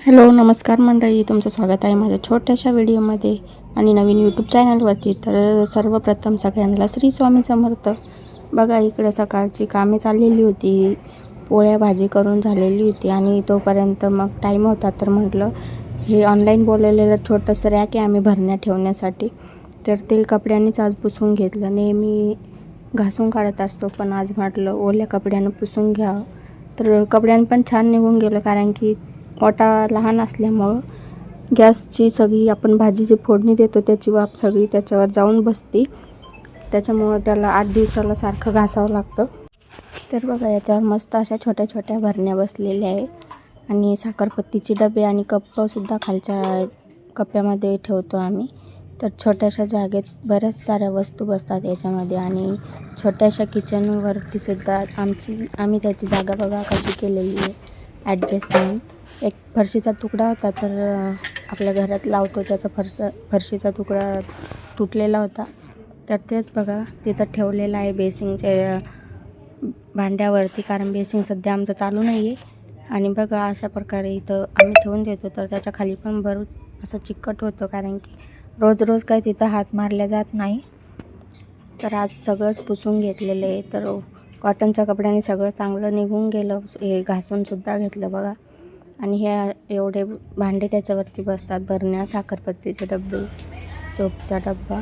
Hello नमस्कार मंडळी, तुमचं स्वागत आहे माझ्या छोट्याशा व्हिडिओमध्ये आणि नवीन यूट्यूब चॅनलवरती. तर सर्वप्रथम सगळ्यांना श्री स्वामी समर्थ. बघा, इकडं सकाळची कामे चाललेली होती, पोळ्या भाजी करून झालेली होती आणि तोपर्यंत मग टाईम होता. तर म्हटलं हे ऑनलाईन बोलवलेलं छोटंसं रॅक आहे आम्ही भरण्या ठेवण्यासाठी, तर ते कपड्यांनीच आज पुसून घेतलं. नेहमी घासून काढत असतो, पण आज म्हटलं ओल्या कपड्यानं पुसून घ्यावं. तर कपड्यानं पण छान निघून गेलं, कारण की ओटा लहान असल्यामुळं गॅसची सगळी आपण भाजीची फोडणी देतो त्याची वाफ सगळी त्याच्यावर जाऊन बसते. त्याच्यामुळं त्याला 8 दिवसाला सारखं घासावं लागतं. तर बघा, याच्यावर मस्त अशा छोट्या छोट्या भरण्या बसलेल्या आहे आणि साखरपत्तीचे डबे आणि कप्पसुद्धा खालच्या कप्प्यामध्ये ठेवतो आम्ही. तर छोट्याशा जागेत बऱ्याच साऱ्या वस्तू बसतात याच्यामध्ये आणि छोट्याशा किचनवरतीसुद्धा आम्ही त्याची जागा बघा कशी केलेली आहे ॲडजस्ट म्हणून. एक फरशीचा तुकडा होता, तर आपल्या घरात लावतो त्याचा फरशीचा तुकडा तुटलेला होता, तर तेच बघा तिथं ठेवलेलं आहे बेसिंगच्या भांड्यावरती, कारण बेसिंग सध्या आमचं चालू नाही आहे. आणि बघा अशा प्रकारे इथं आम्ही ठेवून देतो. तर त्याच्या खाली पण बरंच असं चिकट होतं, कारण की रोज रोज काही तिथं हात मारल्या जात नाही. तर आज सगळंच पुसून घेतलेलं आहे. तर कॉटनच्या कपड्याने सगळं चांगलं निघून गेलं, हे घासूनसुद्धा घेतलं बघा. आणि ह्या एवढे भांडे त्याच्यावरती बसतात, भरण्या, साखरपत्तीचे डबे, सोपचा डब्बा.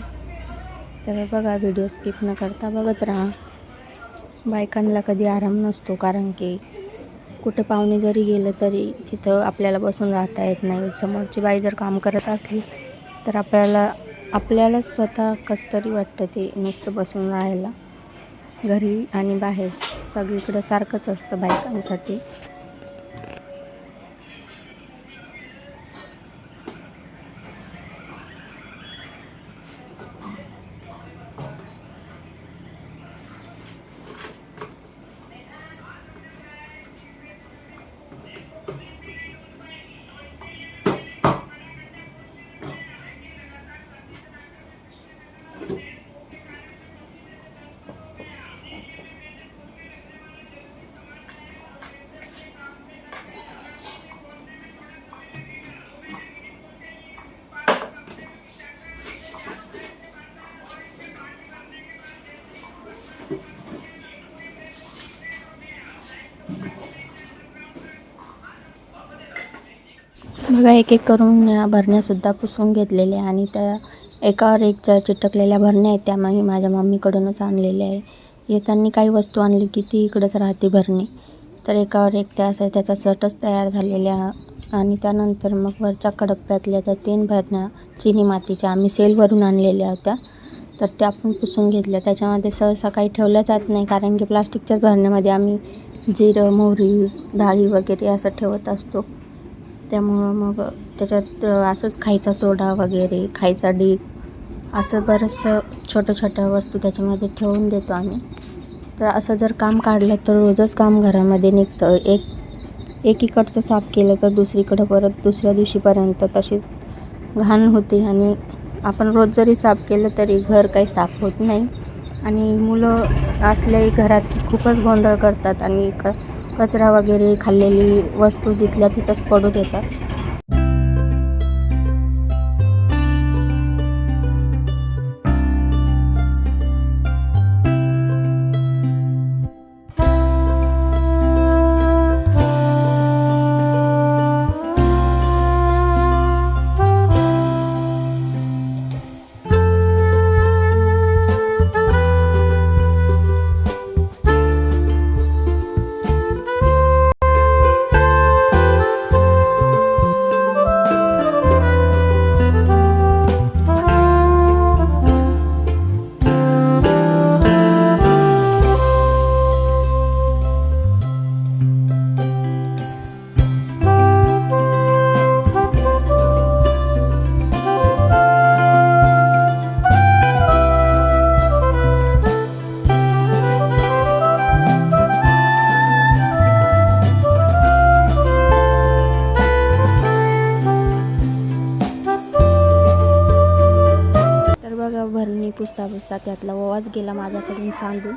तर बघा, व्हिडिओ स्किप न करता बघत राहा. बायकांना कधी आराम नसतो, कारण की कुठे पाहुणे जरी गेलं तरी तिथं आपल्याला बसून राहता येत नाही. समोरची बाई जर काम करत असली तर आपल्याला स्वतः कसं तरी वाटतं ते नुसतं बसून राहायला. घरी आणि बाहेर सगळीकडं सारखंच असतं बायकांसाठी. बघा, एक एक करून या भरण्यासुद्धा पुसून घेतलेल्या आहे आणि त्या एकावर एक चिटकलेल्या भरण्या आहेत, त्या माझ्या मम्मीकडूनच आणलेल्या आहे. येताना काही वस्तू आणली की ती इकडंच राहते भरणी, तर एकावर एक त्या असं त्याचा सटच तयार झालेल्या. आणि त्यानंतर मग वरच्या कडप्प्यातल्या त्या 3 भरण्या चिनी मातीच्या आम्ही सेलवरून आणलेल्या होत्या, तर त्या आपण पुसून घेतल्या. त्याच्यामध्ये सहसा काही ठेवल्या जात नाही, कारण की प्लास्टिकच्याच भरण्यामध्ये आम्ही जिरं, मोहरी, डाळी वगैरे असं ठेवत असतो. त्यामुळं मग त्याच्यात असंच खायचा सोडा वगैरे, खायचा डीग, असं बरंचसं छोट्या छोट्या वस्तू त्याच्यामध्ये ठेवून देतो आम्ही. तर असं जर काम काढलं तर रोजच काम घरामध्ये निघतं. एकीकडचं साफ केलं तर दुसरीकडं परत दुसऱ्या दिवशीपर्यंत तशीच घाण होते आणि आपण रोज जरी साफ केलं तरी घर काही साफ होत नाही. आणि मुलं असल्याही घरात की खूपच गोंधळ करतात आणि कचरा वगैरे, खाल्लेली वस्तू जिथल्या तिथंच पडू देतात. भरणी पुसता पुसता त्यातला ओवाच गेला माझ्याकडून सांडून.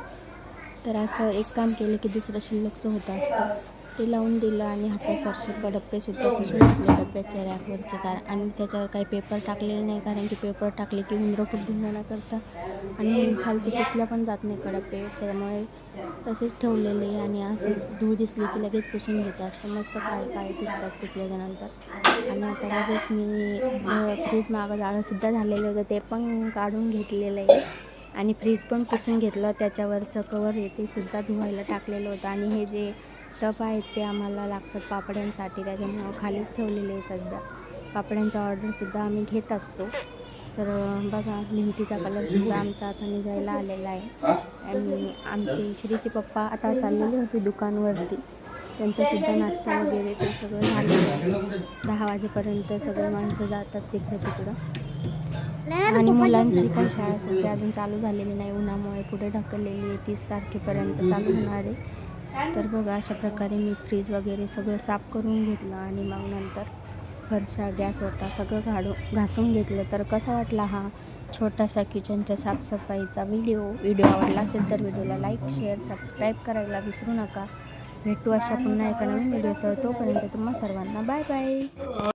तर असं एक काम केलं की दुसरं शिल्लकचं होतं असतं. ते लावून दिलं आणि हातासारखे डब्बेसुद्धा पुसून घेतले डब्याच्या रॅकवरचे आणि त्याच्यावर काही पेपर टाकलेले नाही, कारण की पेपर टाकले की उंदरं खूप धिंगाणा करतात आणि खालचे पुसल्या पण जात नाही डब्बे, त्यामुळे तसेच ठेवलेले. आणि असेच धूळ दिसली की लगेच पुसून घेते, असतं मस्त काळे काळे दिसतात पुसल्याच्यानंतर. आणि आता लगेच मी फ्रीज मागं जाळंसुद्धा झालेलं होतं, ते पण काढून घेतलेलं आहे आणि फ्रीज पण पुसून घेतलं. त्याच्यावरचं कवर आहे ते सुद्धा धुवायला टाकलेलं होतं. आणि हे जे टप आहेत ते आम्हाला लागतात पापड्यांसाठी, त्याच्यामुळं खालीच ठेवलेले आहे सध्या. पापड्यांचा ऑर्डरसुद्धा आम्ही घेत असतो. तर बघा, भिंतीचा कलरसुद्धा आमचा आता निघायला आलेला आहे. आणि आमचे श्रीचे पप्पा आता चाललेले होते दुकानवरती, त्यांचासुद्धा नाश्ता वगैरे ते सगळं झालेलं आहे. 10 वाजेपर्यंत सगळे माणसं जातात तिकडं. आणि मुलांची काही शाळा सध्या अजून चालू झालेली नाही, उन्हामुळे पुढे ढकललेली आहे, 30 तारखेपर्यंत चालू होणार आहे. तर बघा, अशा प्रकारे मी फ्रीज वगैरे सगळं साफ करून घेतलं आणि मग नंतर फरशा गॅस ओटा सगळं घासून घेतलं. तर कसा वाटला हा छोटासा किचनच्या साफसफाईचा व्हिडिओ आवडला असेल तर व्हिडिओला लाईक, शेअर, सबस्क्राईब करायला विसरू नका. भेटू अशा पुन्हा एका नवीन व्हिडिओसह. तोपर्यंत तुम्हा सर्वांना बाय बाय.